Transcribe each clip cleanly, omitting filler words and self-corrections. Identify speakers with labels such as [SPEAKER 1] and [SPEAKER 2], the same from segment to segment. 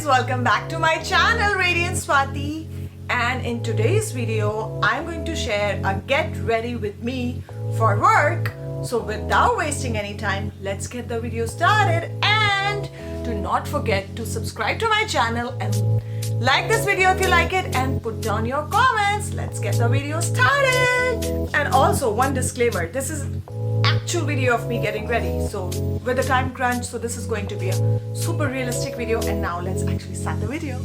[SPEAKER 1] guys, welcome back to my channel Radiant Swati, and in today's video I'm going to share a get ready with me for work. So without wasting any time, let's get the video started, and do not forget to subscribe to my channel and like this video if you like it and put down your comments. Let's get the video started. And also one disclaimer, this is actual video of me getting ready, so with the time crunch, so this is going to be a super realistic video. And now let's actually start the video.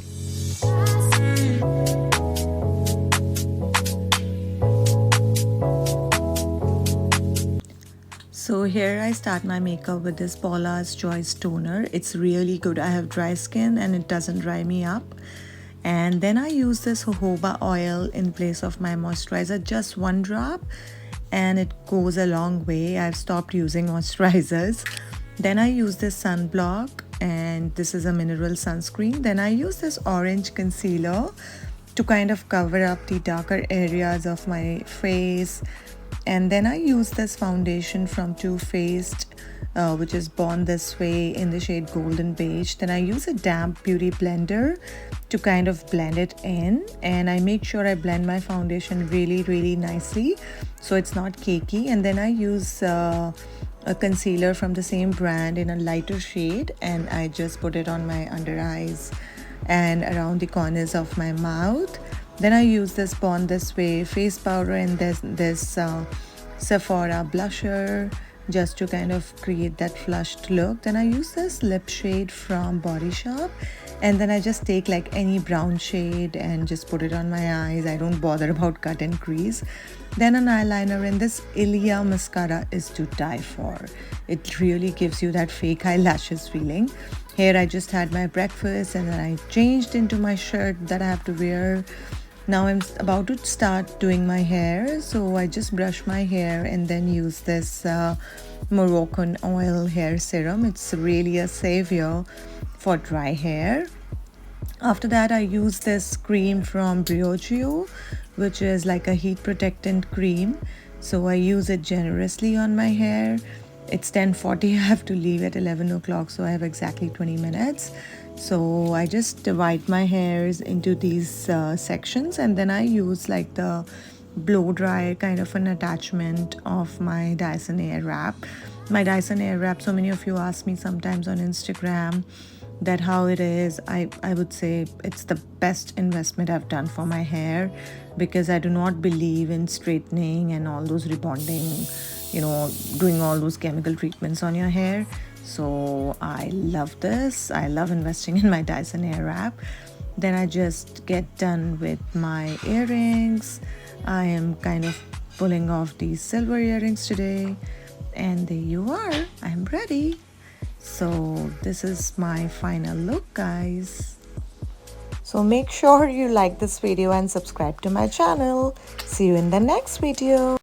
[SPEAKER 1] So here I start my makeup with this Paula's Choice toner. It's really good. I have dry skin and it doesn't dry me up. And then I use this jojoba oil in place of my moisturizer, just one drop, and it goes a long way. I've stopped using moisturizers. Then I use this sunblock, and this is a mineral sunscreen. Then I use this orange concealer to kind of cover up the darker areas of my face. And then I use this foundation from Too Faced, which is Born This Way in the shade Golden Beige. Then I use a damp beauty blender to kind of blend it in, and I make sure I blend my foundation really nicely so it's not cakey. And then I use a concealer from the same brand in a lighter shade, and I just put it on my under eyes and around the corners of my mouth. Then I use this Born This Way face powder and this Sephora blusher just to kind of create that flushed look. Then I use this lip shade from Body Shop, and then I just take like any brown shade and just put it on my eyes. I don't bother about cut and crease. Then an eyeliner, and this Ilia mascara is to die for. It really gives you that fake eyelashes feeling. Here I just had my breakfast, and then I changed into my shirt that I have to wear. Now I'm about to start doing my hair, so I just brush my hair and then use this Moroccan oil hair serum. It's really a savior for dry hair. After that, I use this cream from Briogeo, which is like a heat protectant cream. So I use it generously on my hair. It's 10:40. I have to leave at 11 o'clock, so I have exactly 20 minutes. So I just divide my hairs into these sections, and then I use like the blow dry kind of an attachment of my Dyson Airwrap. My Dyson Airwrap, so many of you ask me sometimes on Instagram that how it is. I would say it's the best investment I've done for my hair, because I do not believe in straightening and all those rebonding, doing all those chemical treatments on your hair. So I love this. I love investing in my Dyson Airwrap. Then I just get done with my earrings. I am kind of pulling off these silver earrings today, and there you are. I'm ready. So this is my final look, guys. So make sure you like this video and subscribe to my channel. See you in the next video.